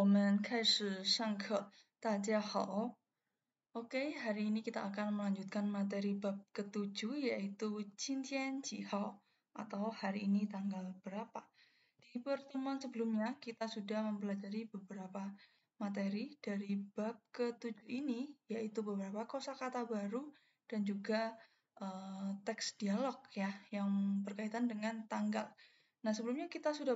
我们开始上课。大家好。Oke, hari ini kita akan melanjutkan materi bab ke-7 yaitu 今天几号 atau hari ini tanggal berapa. Di pertemuan sebelumnya kita sudah mempelajari beberapa materi dari bab ke-7 ini yaitu beberapa kosakata baru dan juga teks dialog ya yang berkaitan dengan tanggal. Nah, sebelumnya kita sudah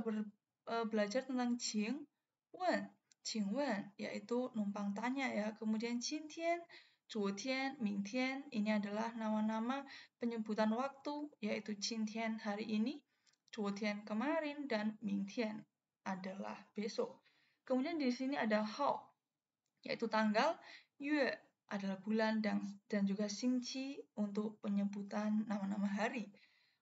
belajar tentang Qing Wen, Qing Wen, yaitu numpang tanya ya. Kemudian 今天, 昨天, 明天, ini adalah nama-nama penyebutan waktu, yaitu 今天 hari ini, 昨天 kemarin, dan 明天 adalah besok. Kemudian di sini ada hao, yaitu tanggal, yue adalah bulan, dan juga xingqi untuk penyebutan nama-nama hari.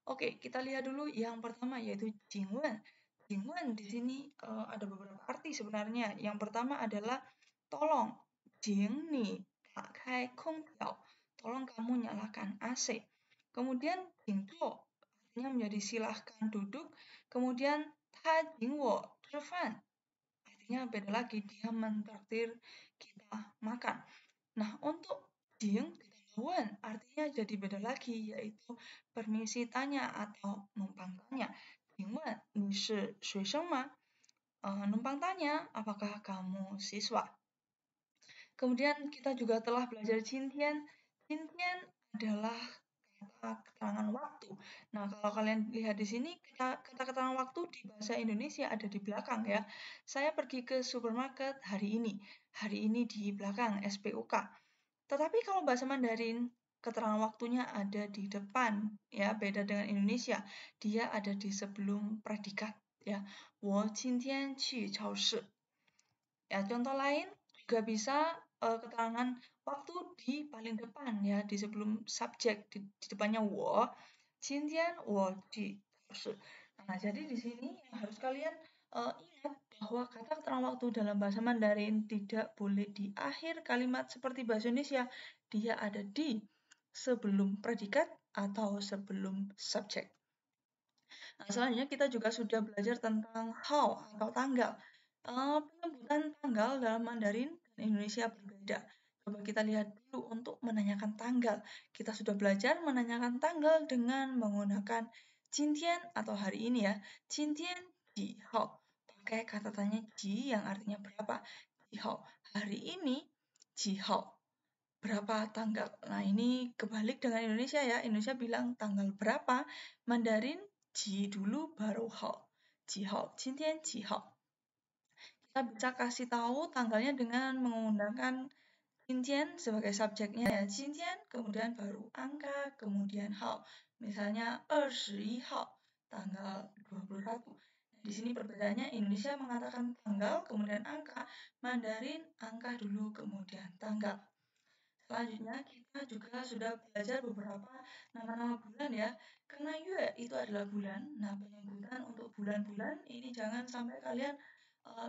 Oke, kita lihat dulu yang pertama yaitu 请问. 请问di sini ada beberapa arti sebenarnya. Yang pertama adalah tolong, 请你打开空调, tolong kamu nyalakan AC. Kemudian 请坐 artinya menjadi silahkan duduk. Kemudian 他请我吃饭 artinya beda lagi, dia mentraktir kita makan. Nah, untuk 请 Wen artinya jadi beda lagi, yaitu permisi tanya atau numpang tanya. 请问你是学生吗? Numpang tanya, apakah kamu siswa? Kemudian kita juga telah belajar 今天. 今天 adalah kata keterangan waktu. Nah, kalau kalian lihat di sini, kata keterangan waktu di bahasa Indonesia ada di belakang ya. Saya pergi ke supermarket hari ini. Hari ini di belakang SPOK. Tetapi kalau bahasa Mandarin, keterangan waktunya ada di depan, ya, beda dengan Indonesia. Dia ada di sebelum predikat, ya. 我今天去超市. Ya, contoh lain juga bisa keterangan waktu di paling depan, ya, di sebelum subjek, di depannya 我. 今天我去超市. Nah, jadi di sini yang harus kalian ingat bahwa kata keterangan waktu dalam bahasa Mandarin tidak boleh di akhir kalimat seperti bahasa Indonesia. Dia ada di sebelum predikat atau sebelum subjek. Nah, selanjutnya kita juga sudah belajar tentang hao atau tanggal. Penyebutan tanggal dalam Mandarin dan Indonesia berbeda. Coba kita lihat dulu untuk menanyakan tanggal. Kita sudah belajar menanyakan tanggal dengan menggunakan 今天 atau hari ini ya. 今天几号. Pakai kata tanya 几 yang artinya berapa. 几号. Hari ini 几号. Berapa tanggal. Nah, ini kebalik dengan Indonesia ya. Indonesia bilang tanggal berapa. Mandarin 几 dulu baru 号. 几号. 今天几号. Kita bisa kasih tahu tanggalnya dengan menggunakan 今天 sebagai subjeknya ya. 今天, kemudian baru angka, kemudian 号. Misalnya 21 号, tanggal 21. Di sini perbedaannya Indonesia mengatakan tanggal, kemudian angka. Mandarin angka dulu, kemudian tanggal. Selanjutnya kita juga sudah belajar beberapa nama-nama bulan ya. Karena Yue itu adalah bulan. Nah, penyebutan untuk bulan-bulan ini jangan sampai kalian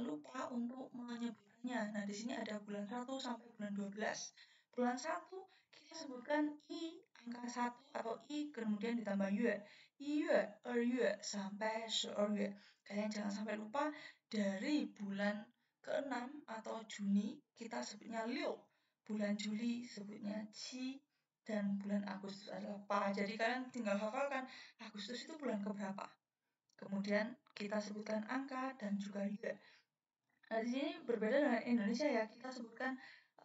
lupa untuk menyebutkannya. Nah, di sini ada bulan 1 sampai bulan 12. Bulan 1 kita sebutkan I angka 1 atau I kemudian ditambah Yue. I Yue, Yue sampai 12 Yue. Kalian jangan sampai lupa dari bulan ke-6 atau Juni kita sebutnya Liu. Bulan Juli sebutnya Qi dan bulan Agustus adalah Pa. Jadi kalian tinggal hafalkan Agustus itu bulan keberapa. Kemudian kita sebutkan angka dan juga Yue. Nah, di sini berbeda dengan Indonesia ya. Kita sebutkan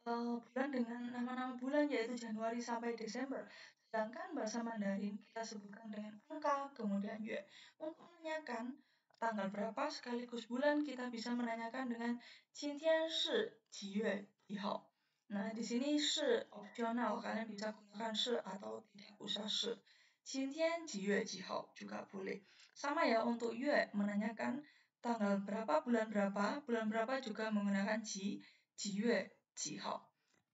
bulan dengan nama-nama bulan yaitu Januari sampai Desember. Sedangkan bahasa Mandarin kita sebutkan dengan angka kemudian Yue. Untuk menanyakan tanggal berapa sekaligus bulan kita bisa menanyakan dengan 今天是几月几号. Nah, di sini 是 opsional, kalian bisa gunakan 是 atau tidak usah 是. 今天几月几号 juga boleh. Sama ya untuk Yue menanyakan tanggal berapa, bulan berapa juga menggunakan 几 Yue 几号.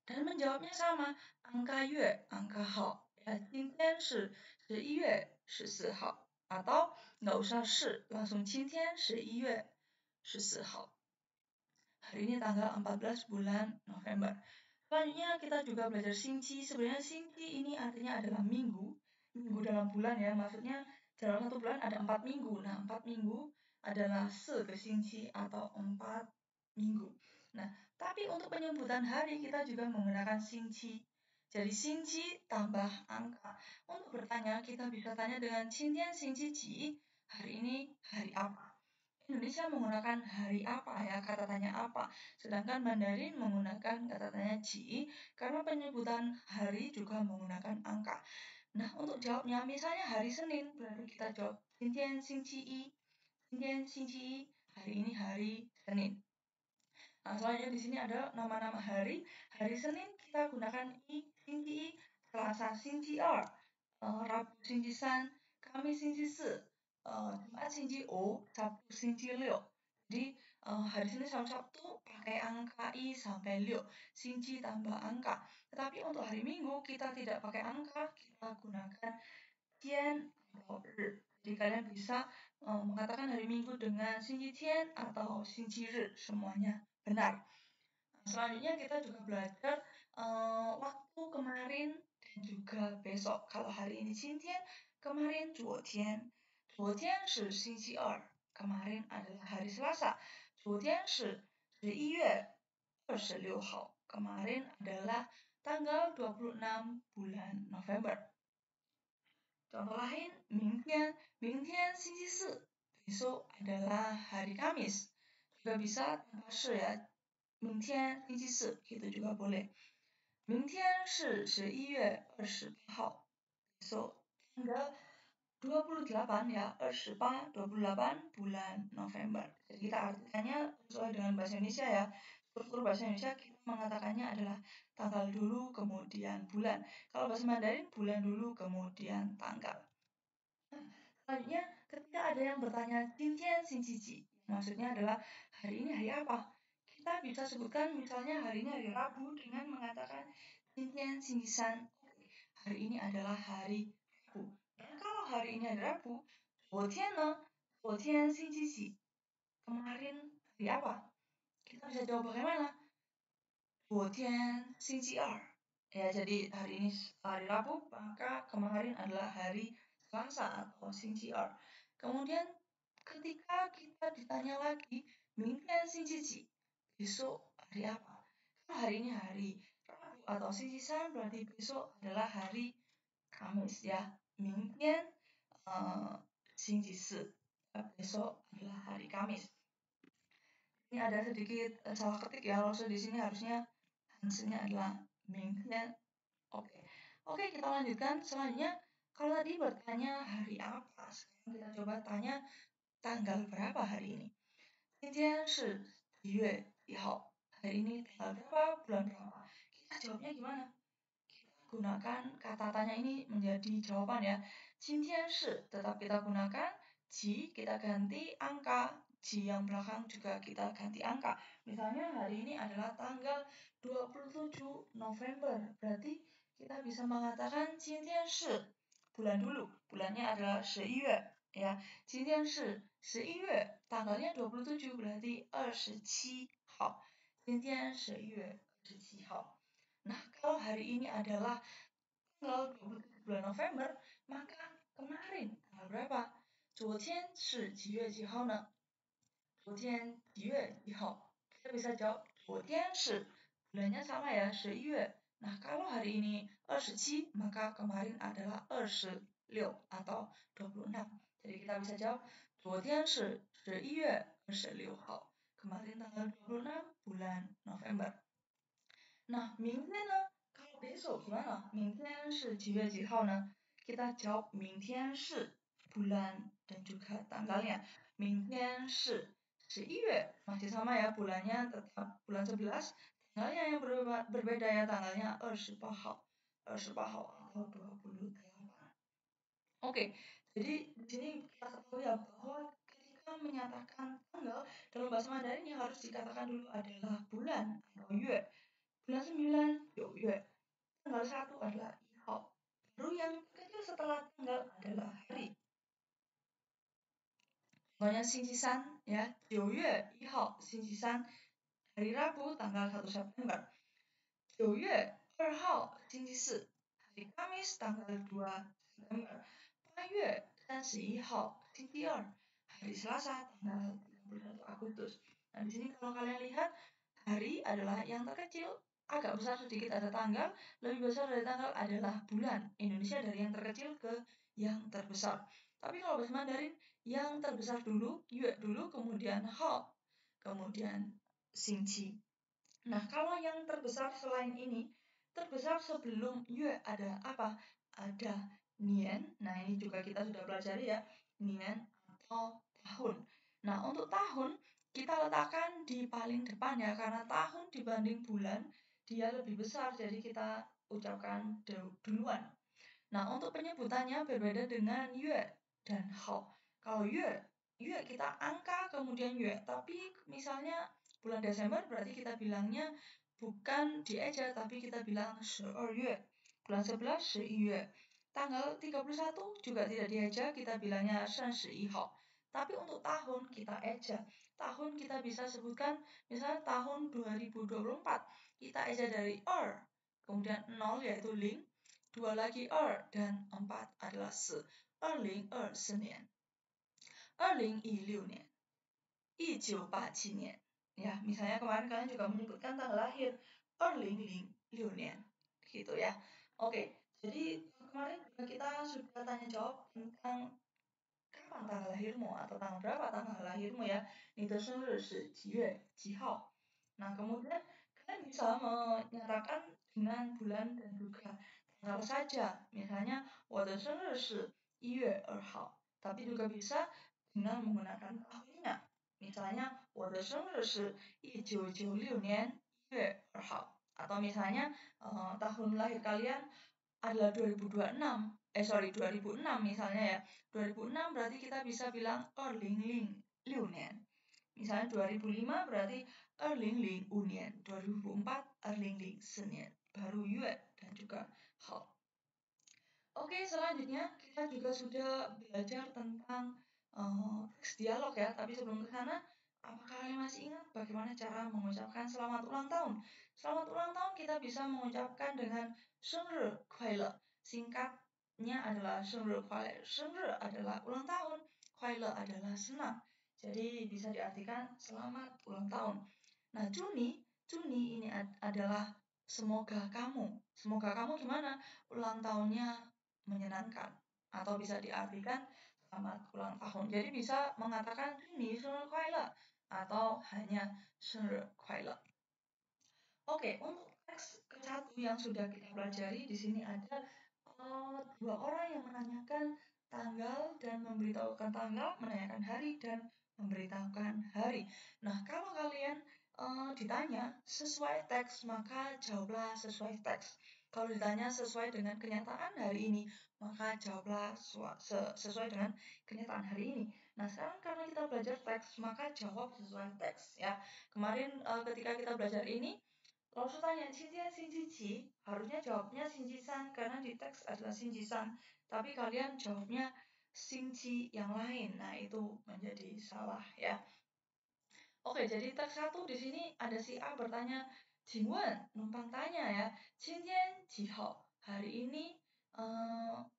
Dan menjawabnya sama, angka Yue, angka 号. Ya, 今天是11月14号. Atau nggak usah 是, langsung 今天11月14号. Hari ini tanggal 14 bulan November. Selanjutnya kita juga belajar xingqi. Sebenarnya xingqi ini artinya adalah minggu. Minggu dalam bulan ya, maksudnya dalam satu bulan ada 4 minggu. Nah, 4 minggu adalah 4 个星期 atau 4 minggu. Nah, tapi untuk penyebutan hari kita juga menggunakan xingqi. Jadi xingqi tambah angka. Untuk bertanya, kita bisa tanya dengan 今天星期几, hari ini hari apa. Indonesia menggunakan hari apa ya, kata tanya apa. Sedangkan Mandarin menggunakan kata tanya ji, karena penyebutan hari juga menggunakan angka. Nah, untuk jawabnya, misalnya hari Senin, berarti kita jawab 今天星期一, 今天星期一, hari ini hari Senin. Nah, selanjutnya di sini ada nama-nama hari. Hari Senin kita gunakan i, 星期一, Selasa 星期二, Rabu 星期三, Kamis 星期四, Jumat 星期五, Sabtu 星期六. Jadi hari Senin sampai Sabtu pakai angka i sampai 6, 星期 tambah angka. Tetapi untuk hari Minggu kita tidak pakai angka, kita gunakan tian atau ri. Jadi kalian bisa mengatakan hari Minggu dengan 星期天 atau 星期日, semuanya benar. Selanjutnya kita juga belajar waktu kemarin dan juga besok. Kalau hari ini 今天, kemarin 昨天. 昨天是星期二, kemarin adalah hari Selasa. 昨天是11月26 号, kemarin adalah tanggal 26 bulan November. Contoh lain, 明天星期四, besok adalah hari Kamis. Juga bisa tanpa shi ya, 明天星期四, gitu juga boleh. 明天是11月28 号, besok tanggal 28 ya, 28 bulan November. Jadi kita artikannya sesuai dengan bahasa Indonesia ya. Struktur bahasa Indonesia kita mengatakannya adalah tanggal dulu kemudian bulan. Kalau bahasa Mandarin bulan dulu kemudian tanggal. Selanjutnya ketika ada yang bertanya 今天星期几, maksudnya adalah hari ini hari apa. Kita bisa sebutkan misalnya hari ini hari Rabu dengan mengatakan 今天星期三, hari ini adalah hari Rabu. Dan kalau hari ini hari Rabu, 昨天呢, 昨天星期几, kemarin hari apa? Kita bisa jawab bagaimana? 昨天星期二. Ya, jadi hari ini hari Rabu, maka kemarin adalah hari Selasa atau 星期二. Kemudian ketika kita ditanya lagi, 明天星期几, besok hari apa? Kalau hari ini hari Rabu atau 星期三, berarti besok adalah hari Kamis ya. 明天星期四, besok adalah hari Kamis. Ini ada sedikit salah ketik ya, kalau di sini harusnya hasilnya adalah 明天. Oke, kita lanjutkan. Selanjutnya, kalau tadi bertanya hari apa, sekarang kita coba tanya tanggal berapa hari ini. 今天是几月几号, hari ini tanggal berapa, bulan berapa. Kita jawabnya gimana? Kita gunakan kata tanya ini menjadi jawaban ya. 今天是 tetap kita gunakan, ji kita ganti angka, ji yang belakang juga kita ganti angka. Misalnya hari ini adalah tanggal 27 November, berarti kita bisa mengatakan 今天是 bulan dulu, bulannya adalah 11月 ya. 今天是11月, tanggalnya 27 berarti 27 号. 今天11月27 号. Nah, kalau hari ini adalah tanggal 27 bulan November, maka kemarin tanggal berapa? 昨天是几月几号呢? 昨天几月几号? Kita bisa jawab 昨天是 bulannya sama ya, 11月. Nah, kalau hari ini 27, maka kemarin adalah 26 atau 26. Jadi kita bisa jawab 昨天是11月26号, kemarin tanggal 26 bulan November. Nah, 明天呢? Kalau besok gimana? 明天是几月几号呢? Kita jawab 明天是 bulan dan juga tanggalnya. 明天是11月, masih sama ya, bulannya tetap bulan 11, tanggalnya yang berbeda ya, tanggalnya 28 号, 28 号 atau 28. Oke, jadi di sini kita ketahui ya bahwa ketika menyatakan tanggal dalam bahasa Mandarin yang harus dikatakan dulu adalah bulan atau yue. Bulan 9, 9 月. Tanggal 1 adalah 1 号. Baru yang kecil setelah tanggal adalah hari. Contohnya 星期三 ya, 9月1号, 星期三, hari Rabu tanggal 1 September. 9月2号, 星期四, hari Kamis tanggal 2 September. 8月31号, 星期二, hari Selasa tanggal 31 Agustus. Nah, di sini kalau kalian lihat, hari adalah yang terkecil, agak besar sedikit ada tanggal, lebih besar dari tanggal adalah bulan. Indonesia dari yang terkecil ke yang terbesar. Tapi kalau bahasa Mandarin, yang terbesar dulu, yue dulu, kemudian hao, kemudian xingqi. Nah, kalau yang terbesar selain ini, terbesar sebelum yue ada apa? Ada nian. Nah, ini juga kita sudah pelajari ya, nian atau tahun. Nah, untuk tahun kita letakkan di paling depan ya, karena tahun dibanding bulan dia lebih besar, jadi kita ucapkan duluan. Nah, untuk penyebutannya berbeda dengan yue dan hao. Kalau yue kita angka kemudian yue, tapi misalnya bulan Desember berarti kita bilangnya bukan dieja, tapi kita bilang 12 bulan 11 11 tanggal 31 juga tidak dieja, kita bilangnya 31 tapi untuk tahun kita eja. Tahun kita bisa sebutkan misalnya tahun 2024 kita eja dari kemudian 0 yaitu ling, 2 lagi 2 dan 4 adalah 4 2024年2016年1987年. Ya, misalnya kemarin kalian juga menyebutkan tanggal lahir 2006 年, gitu ya. Oke, jadi kemarin juga kita sudah tanya jawab tentang kapan tanggal lahirmu atau tanggal berapa tanggal lahirmu ya. 你的生日是几月几号? Nah, kemudian kalian bisa menyatakan dengan bulan dan juga tanggal saja. Misalnya, 我的生日是1月2号. Tapi juga bisa dengan menggunakan tahunnya. Misalnya, 我的生日是1996年1月2号. Atau misalnya, tahun lahir kalian adalah 2026 misalnya ya. 2006 berarti kita bisa bilang 2006年. Misalnya 2005 berarti 2005年, 2004 2004年, baru yue dan juga hao. Oke, selanjutnya kita juga sudah belajar tentang teks dialog ya. Tapi sebelum ke sana, apakah kalian masih ingat bagaimana cara mengucapkan selamat ulang tahun? Selamat ulang tahun kita bisa mengucapkan dengan 生日快乐. Singkatnya adalah 生日快乐. 生日adalah ulang tahun, 快乐 adalah senang. Jadi bisa diartikan selamat ulang tahun. Nah, Juni ini adalah semoga kamu. Semoga kamu gimana? Ulang tahunnya menyenangkan. Atau bisa diartikan selamat ulang tahun. Jadi bisa mengatakan Juni 生日快乐 atau hanya 生日快乐. Oke, untuk teks ke-1 yang sudah kita pelajari di sini ada 2 orang yang menanyakan tanggal dan memberitahukan tanggal, menanyakan hari dan memberitahukan hari. Nah, kalau kalian ditanya sesuai teks, maka jawablah sesuai teks. Kalau ditanya sesuai dengan kenyataan hari ini, maka jawablah sesuai dengan kenyataan hari ini. Nah, sekarang karena kita belajar teks, maka jawab sesuai teks ya. Kemarin ketika kita belajar ini, kalau tanya 今天星期几, harusnya jawabnya 星期三 karena di teks adalah 星期三. Tapi kalian jawabnya 星期 yang lain. Nah, itu menjadi salah ya. Oke, jadi teks 1 di sini ada si A bertanya, 请问, numpang tanya ya, 今天几号? Hari ini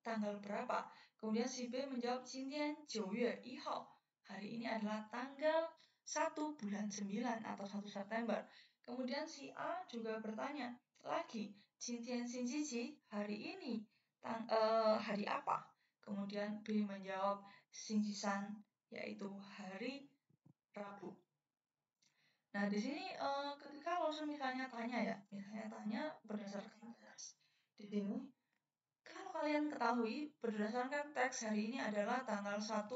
tanggal berapa? Kemudian si B menjawab, 今天9月1号. Hari ini adalah tanggal 1 bulan 9 atau 1 September. Kemudian si A juga bertanya lagi, 今天星期几? Hari ini hari apa? Kemudian B menjawab, 星期三, yaitu hari Rabu. Nah, di sini ketika langsung misalnya tanya berdasarkan teks. Di sini, kalau kalian ketahui berdasarkan teks hari ini adalah tanggal 1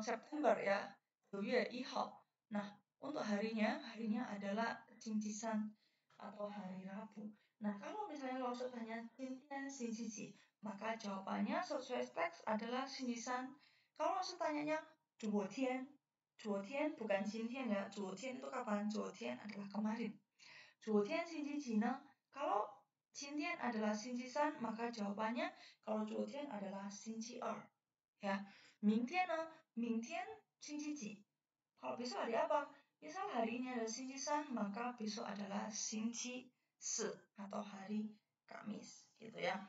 September ya, 2月1号. Nah, untuk harinya adalah 星期三 atau hari Rabu. Nah, kalau misalnya langsung tanya 今天星期几, maka jawabannya sesuai teks adalah 星期三. Kalau langsung tanyanya 昨天bukan 今天ya. 昨天 itu kapan? 昨天 adalah kemarin. 昨天星期几呢? Kalau 今天 adalah 星期三, maka jawabannya kalau 昨天 adalah 星期二 ya. 明天呢? 明天星期几? Kalau besok hari apa? Misal hari ini adalah 星期三, maka besok adalah 星期四 atau hari Kamis gitu ya.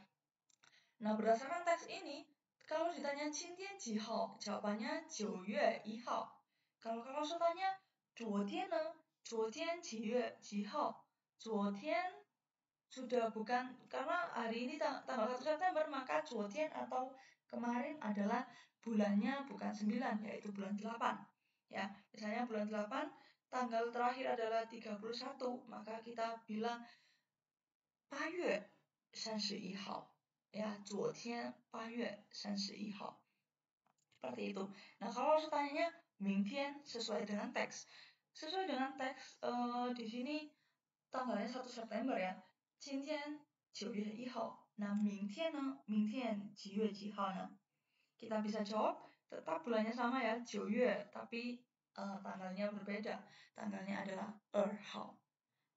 Nah, berdasarkan teks ini, kalau ditanya 今天几号, jawabannya 9月1号. Kalau tanya 昨天呢？昨天几月几号？昨天sudah bukan, karena hari ini tanggal 1 September, maka 昨天 atau kemarin adalah bulannya bukan 9, yaitu bulan 8. Ya, misalnya bulan 8, tanggal terakhir adalah 31, maka kita bilang 8月31号. Ya, 昨天8月31号. Seperti itu. Nah, kalau pertanyaannya mingtian sesuai dengan teks. Sesuai dengan teks di sini tanggalnya 1 September ya. 今天9月1号. Nah, mingtian呢? Mingtian 几月几号呢? Kita bisa jawab tetap bulannya sama ya, 9月, tapi tanggalnya berbeda. Tanggalnya adalah 2号.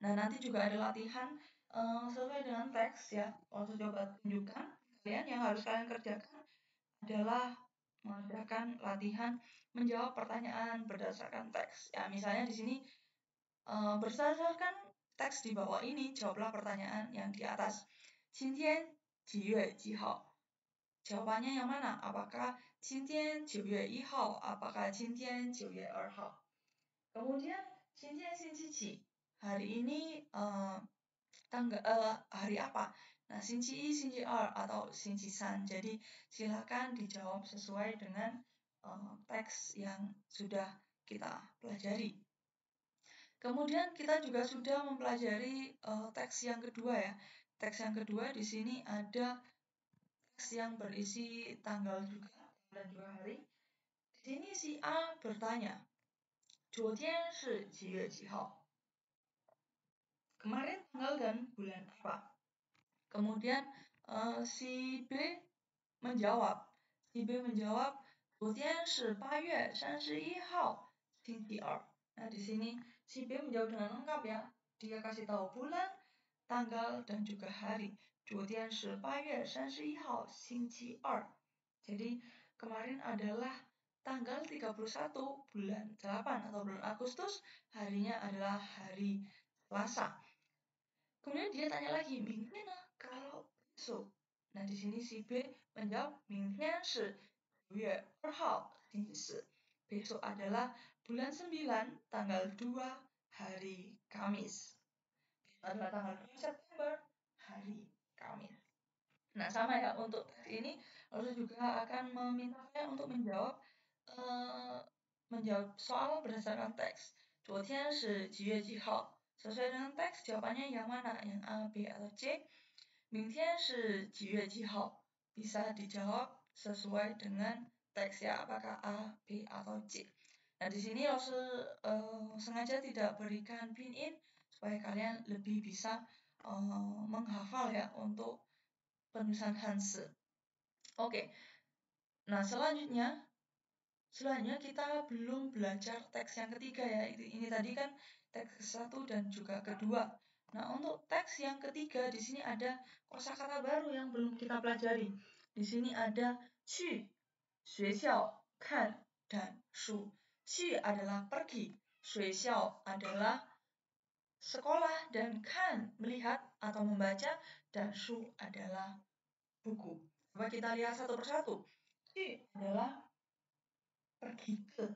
Nah, nanti juga ada latihan sesuai dengan teks ya. Kalau coba tunjukkan, kalian yang harus kalian kerjakan adalah mengerjakan latihan menjawab pertanyaan berdasarkan teks. Ya, misalnya di sini berdasarkan teks di bawah ini, jawablah pertanyaan yang di atas. 今天几月几号? Jawabannya yang mana? Apakah 今天9月1号? Apakah 今天9月2号? Kemudian 今天星期几? Hari ini hari apa? Nah, 星期一, 星期二, atau 星期三. Jadi silakan dijawab sesuai dengan teks yang sudah kita pelajari. Kemudian kita juga sudah mempelajari teks yang kedua ya. Teks yang kedua di sini ada teks yang berisi tanggal juga dan juga hari. Di sini si A bertanya, 昨天是几月几号? Kemarin tanggal dan bulan apa? Kemudian si B menjawab. Si B menjawab, 昨天是8月31号, 星期二. Nah, di sini si B menjawab dengan lengkap ya. Dia kasih tahu bulan, tanggal, dan juga hari. 昨天是8月31号, 星期二. Jadi, kemarin adalah tanggal 31 bulan 8 atau bulan Agustus, harinya adalah hari Selasa. Kemudian dia tanya lagi, 明天呢? Kalau besok. Nah, di sini si B menjawab, 明天是9月2号, 星期四. Besok adalah bulan 9, tanggal 2, hari Kamis. Besok adalah tanggal 2 September, hari Kamis. Nah, sama ya untuk teks ini, lalu juga akan meminta saya untuk menjawab soal berdasarkan teks. 昨天是几月几号? Sesuai dengan teks, jawabannya yang mana? Yang A, B, atau C? 明天是几月几号? Bisa dijawab sesuai dengan teks ya, apakah A, B, atau C. Nah, di sini sengaja tidak berikan pin-in supaya kalian lebih bisa menghafal ya untuk penulisan Hanzi. Oke. Nah, selanjutnya kita belum belajar teks yang ketiga ya. Ini tadi kan teks ke-1 dan juga kedua. Nah, untuk teks yang ketiga di sini ada kosakata baru yang belum kita pelajari. Di sini ada 去, 学校, 看, dan 书. 去 adalah pergi, 学校 adalah sekolah, dan 看 melihat atau membaca, dan 书 adalah buku. Coba kita lihat satu persatu. 去 adalah pergi ke.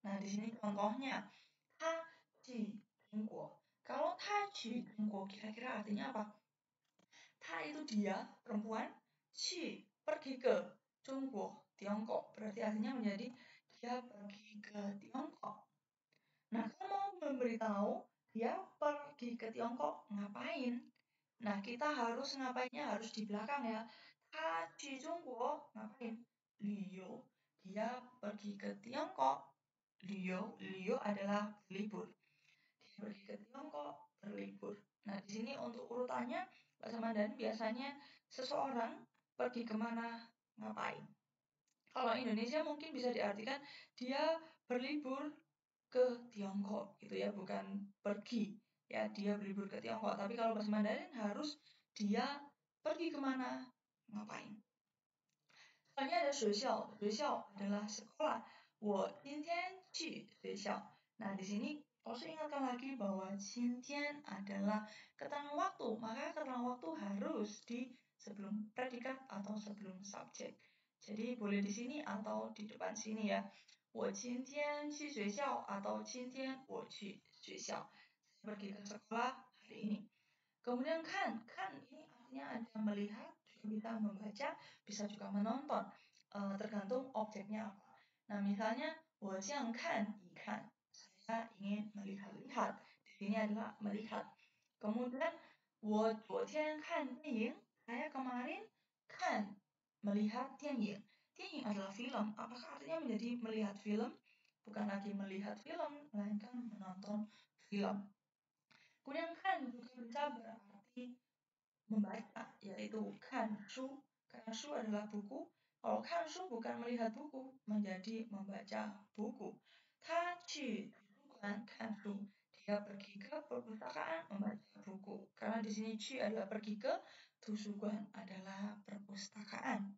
Nah, di sini contohnya, 他去中国. Kalau 他去中国, kira-kira artinya apa? 他 itu dia, perempuan, 去 pergi ke, 中国 Tiongkok. Berarti artinya menjadi dia pergi ke Tiongkok. Nah, kalau mau memberitahu dia pergi ke Tiongkok, ngapain? Nah, kita harus ngapainnya harus di belakang ya. 他去中国, ngapain? 旅游. Dia pergi ke Tiongkok. 旅游 adalah berlibur. Dia pergi ke Tiongkok, berlibur. Nah, di sini untuk urutannya, bahasa Mandarin biasanya seseorang pergi kemana, ngapain. Kalau Indonesia mungkin bisa diartikan dia berlibur ke Tiongkok, gitu ya, bukan pergi. Ya, dia berlibur ke Tiongkok. Tapi kalau bahasa Mandarin harus dia pergi kemana, ngapain. Soalnya ada 学校, 学校 adalah sekolah. 我今天去学校. Nah, di sini harus ingatkan lagi bahwa 今天 adalah keterangan waktu. Maka keterangan waktu harus di sebelum predikat atau sebelum subjek. Jadi boleh di sini atau di depan sini ya. 我今天去学校 atau 今天我去学校. Saya pergi ke sekolah hari ini. Kemudian kan ini artinya ada melihat, juga bisa membaca, bisa juga menonton. Tergantung objeknya apa. Nah, misalnya, 我想看一看. Saya ingin melihat-lihat. Di sini adalah melihat. Kemudian, 我昨天看电影. Saya kemarin kan melihat 电影. 电影 adalah film. Apakah artinya menjadi melihat film? Bukan lagi melihat film, melainkan menonton film. Kemudian kan juga bisa berarti membaca, yaitu kan shu. Kan shu adalah buku. Kalau kan shu bukan melihat buku, menjadi membaca buku. Ta qu tusuguan kan shu. Dia pergi ke perpustakaan membaca buku. Karena di sini qu adalah pergi ke, tusuguan adalah perpustakaan.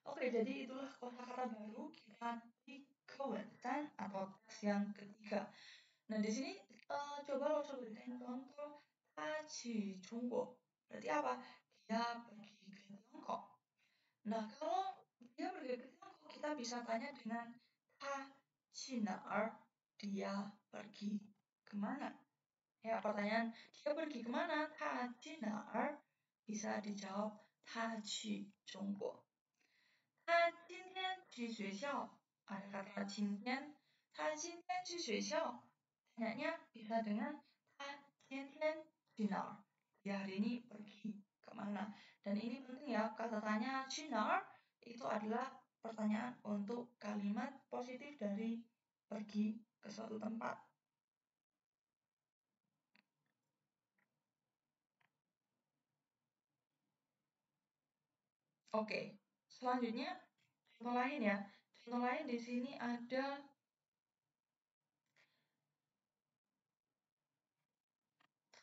Oke, jadi itulah kosakata baru kita di kewentan atau teks yang ketiga. Nah, di sini coba lo sebutin contoh ta qu Jungguo. Berarti apa? Dia pergi ke Tiongkok. Nah, kalau dia pergi ke Tiongkok, kita bisa tanya dengan ta qu na'er? Dia pergi kemana? Ya, pertanyaan dia pergi kemana? Ta qu na'er? Bisa dijawab ta qu Jungguo. 他今天去学校. Ada kata 今天. 他今天去学校. Tanyanya bisa dengan 他今天去哪儿? Dia hari ini pergi kemana? Dan ini penting ya, kata tanya 去哪儿 itu adalah pertanyaan untuk kalimat positif dari pergi ke suatu tempat. Oke, selanjutnya contoh lain ya. Contoh lain di sini ada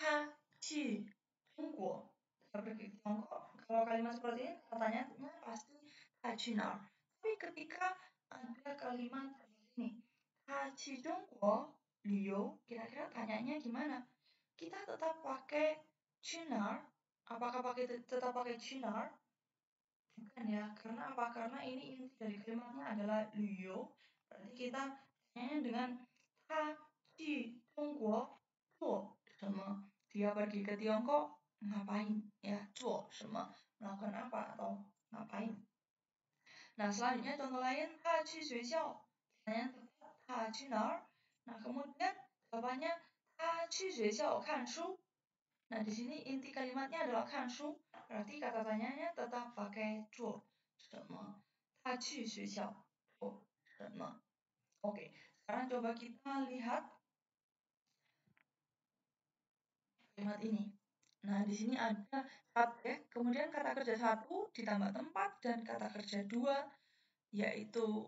ta qu Jungguo. Dia pergi ke Tiongkok. Kalau kalimat seperti ini pertanyaannya pasti ta qu nar. Tapi ketika ada kalimat seperti ini, ta qu Jungguo liu, kira-kira tanyanya gimana? Kita tetap pakai qu nar. Apakah tetap pakai qu nar? Bukan ya, karena apa? Karena ini inti dari kalimatnya adalah liu. Berarti kita tanya dengan ta qu Jungguo zuo什么? Dia pergi ke Tiongkok ngapain? Ya, zuo 什么? Melakukan apa atau ngapain? Nah, selanjutnya contoh lain, ta qu 学校. Pertanyaan tetap ta qu 哪儿? Nah, kemudian jawabannya ta qu 学校看书. Nah, di sini inti kalimatnya adalah kan shu, berarti kata tanyanya tetap pakai zuo 什么? Ta qu 学校 zuo 什么? Oke, sekarang coba kita lihat kalimat ini. Nah, di sini ada subjek, kemudian kata kerja 1 ditambah tempat, dan kata kerja 2 yaitu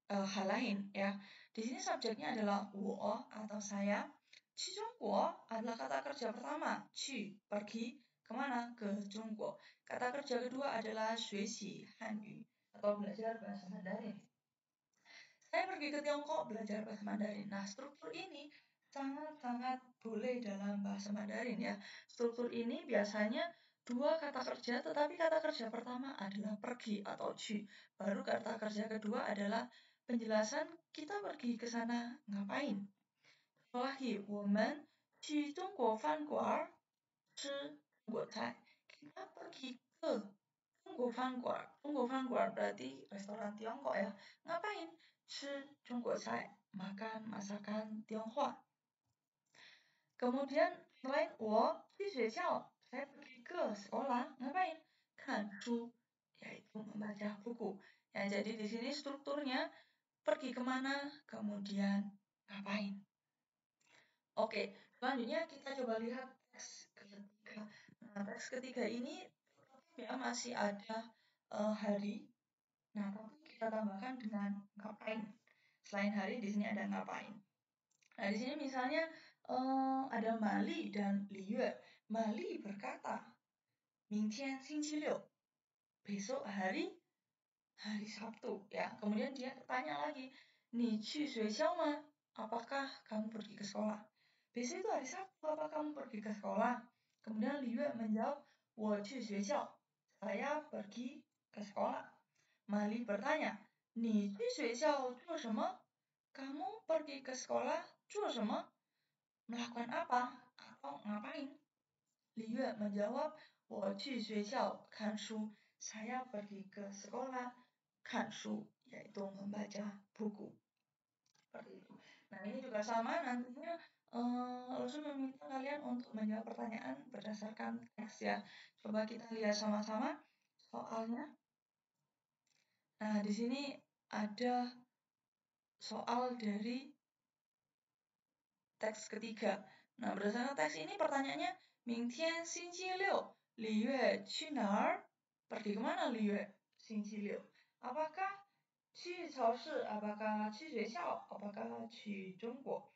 hal lain ya. Di sini subjeknya adalah 我 atau saya. 去中国 adalah kata kerja pertama, 去 pergi kemana? Ke Jungguo. Kata kerja kedua adalah 学习汉语 atau belajar bahasa Mandarin. Saya pergi ke Tiongkok belajar bahasa Mandarin. Nah, struktur ini sangat-sangat boleh dalam bahasa Mandarin ya. Struktur ini biasanya 2 kata kerja, tetapi kata kerja pertama adalah pergi atau 去. Baru kata kerja kedua adalah penjelasan kita pergi ke sana ngapain. Lagi, 我们去中国饭馆吃中国菜. Kita pergi ke Jungguo饭馆. Jungguo饭馆 berarti restoran Tiongkok ya. Ngapain? 吃中国菜, makan masakan Tionghoa. Kemudian selain 我去学校, saya pergi ke sekolah. Ngapain? 看书, yaitu membaca buku. Ya, jadi di sini strukturnya pergi kemana, kemudian ngapain. Oke, selanjutnya kita coba lihat teks ketiga. Nah, teks ketiga ini ya masih ada hari. Nah, tapi kita tambahkan dengan ngapain. Selain hari di sini ada ngapain. Nah, di sini misalnya ada Mali dan Liyue. Mali berkata, 明天星期六. Besok hari Sabtu ya. Kemudian dia tanya lagi, 你去学校吗? Apakah kamu pergi ke sekolah? Besok itu hari Sabtu, apa kamu pergi ke sekolah? Kemudian Liyue menjawab, 我去学校. Saya pergi ke sekolah. Mali bertanya, 你去学校做什么? Kamu pergi ke sekolah 做什么? Melakukan apa atau ngapain? Liu menjawab, 我去学校看书. Saya pergi ke sekolah 看书, yaitu membaca buku. Seperti itu. Nah, ini juga sama nantinya Lalu meminta kalian untuk menjawab pertanyaan berdasarkan teks ya. Coba kita lihat sama-sama soalnya. Nah, di sini ada soal dari teks ketiga. Nah, berdasarkan teks ini pertanyaannya, 明天星期六, Li Yue 去哪儿? Pergi kemana Li Yue? 星期六. Apakah 去超市? Apakah 去学校? Apakah 去中国?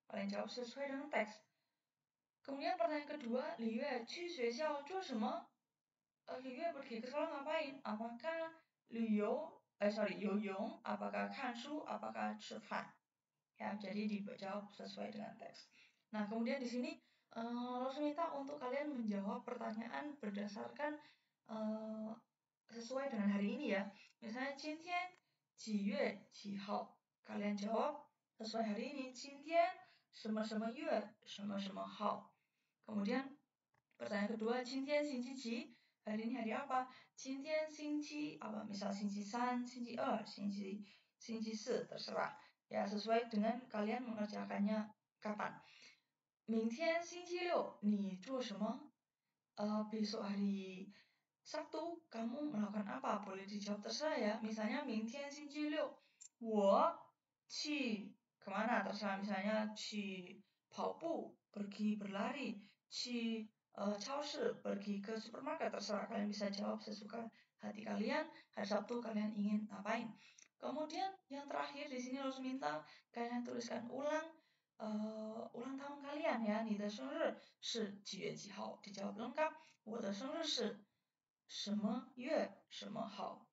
Kalian jawab sesuai dengan teks. Kemudian pertanyaan kedua, Li Yue 去学校做什么? Li Yue pergi ke sekolah ngapain? Apakah游泳? Apakah 看书? Apakah 吃饭? Ya, jadi dijawab sesuai dengan teks. Nah, kemudian di sini Lalu minta untuk kalian menjawab pertanyaan berdasarkan sesuai dengan hari ini ya. Misalnya 今天几月几号? Kalian jawab sesuai hari ini. 今天什么什么月什么什么号? Kemudian pertanyaan kedua, 今天星期几? Hari ini hari apa? 今天星期apa? Misal 星期三, 星期二, 星期四, terserah. Ya, sesuai dengan kalian mengerjakannya kapan. 明天星期六你做什么? Besok hari Sabtu kamu melakukan apa? Boleh dijawab terserah ya. Misalnya 明天星期六我去 kemana? Terserah, misalnya 去跑步, pergi berlari, 去超市, pergi ke supermarket, terserah. Kalian bisa jawab sesuka hati kalian. Hari Sabtu kalian ingin ngapain? Kemudian yang terakhir di sini harus minta kalian tuliskan ulang tahun kalian ya. 你的生日是几月几号? Dijawab lengkap. 我的生日是什么月什么号?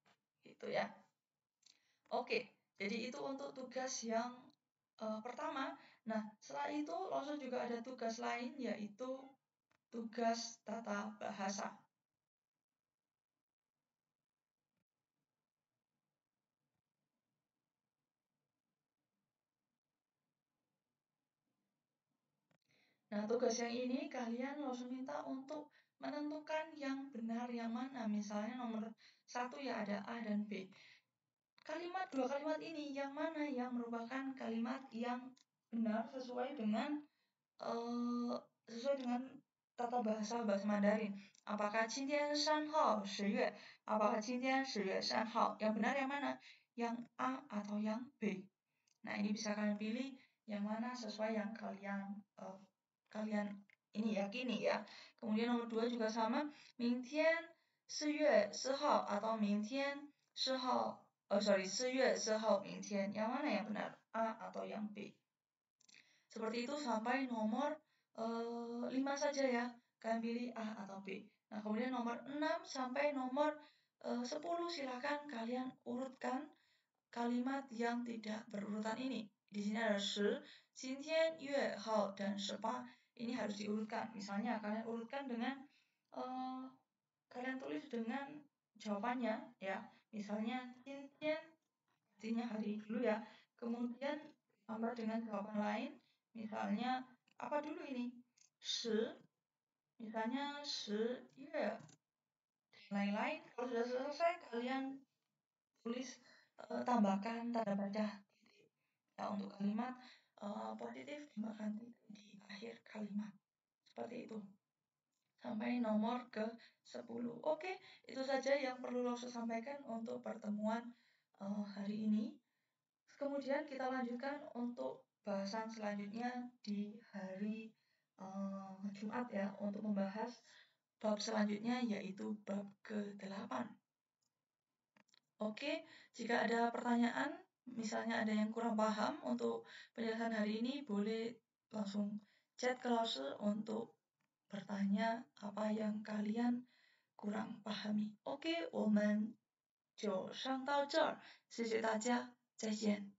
Gitu ya. Oke, jadi itu untuk tugas yang pertama. Nah, setelah itu langsung juga ada tugas lain yaitu tugas tata bahasa. Nah, tugas yang ini kalian langsung minta untuk menentukan yang benar yang mana. Misalnya nomor 1 ya ada A dan B. Dua kalimat ini yang mana yang merupakan kalimat yang benar sesuai dengan tata bahasa Mandarin. Apakah 今天3号10月? Apakah 今天10月3号? Yang benar yang mana? Yang A atau yang B? Nah, ini bisa kalian pilih yang mana sesuai yang kalian ini yakini ya. Kemudian nomor 2 juga sama. 明天4月4号 atau 明天4月4号 明天. Yang mana yang benar? A atau yang B? Seperti itu sampai nomor 5 saja ya. Kalian pilih A atau B. Nah, kemudian nomor 6 sampai nomor 10 silakan kalian urutkan kalimat yang tidak berurutan ini. Di sini ada 10, 今天月号 dan 18. Ini harus diurutkan. Misalnya kalian urutkan dengan kalian tulis dengan jawabannya ya. Misalnya 今天 artinya hari dulu ya. Kemudian tambah dengan jawaban lain. Misalnya apa dulu ini? 10, misalnya 10月 dan lain-lain. Kalau sudah selesai kalian tulis tambahkan tanda baca titik. Ya, untuk kalimat positif tambahkan titik di akhir kalimat. Seperti itu. Sampai nomor ke-10. Oke, itu saja yang perlu Lause sampaikan untuk pertemuan hari ini. Kemudian kita lanjutkan untuk bahasan selanjutnya di hari Jumat ya, untuk membahas bab selanjutnya yaitu bab ke-8. Oke, jika ada pertanyaan, misalnya ada yang kurang paham untuk penjelasan hari ini, boleh langsung chat ke Lause untuk bertanya apa yang kalian kurang pahami. OK，我们就上到这儿，谢谢大家，再见。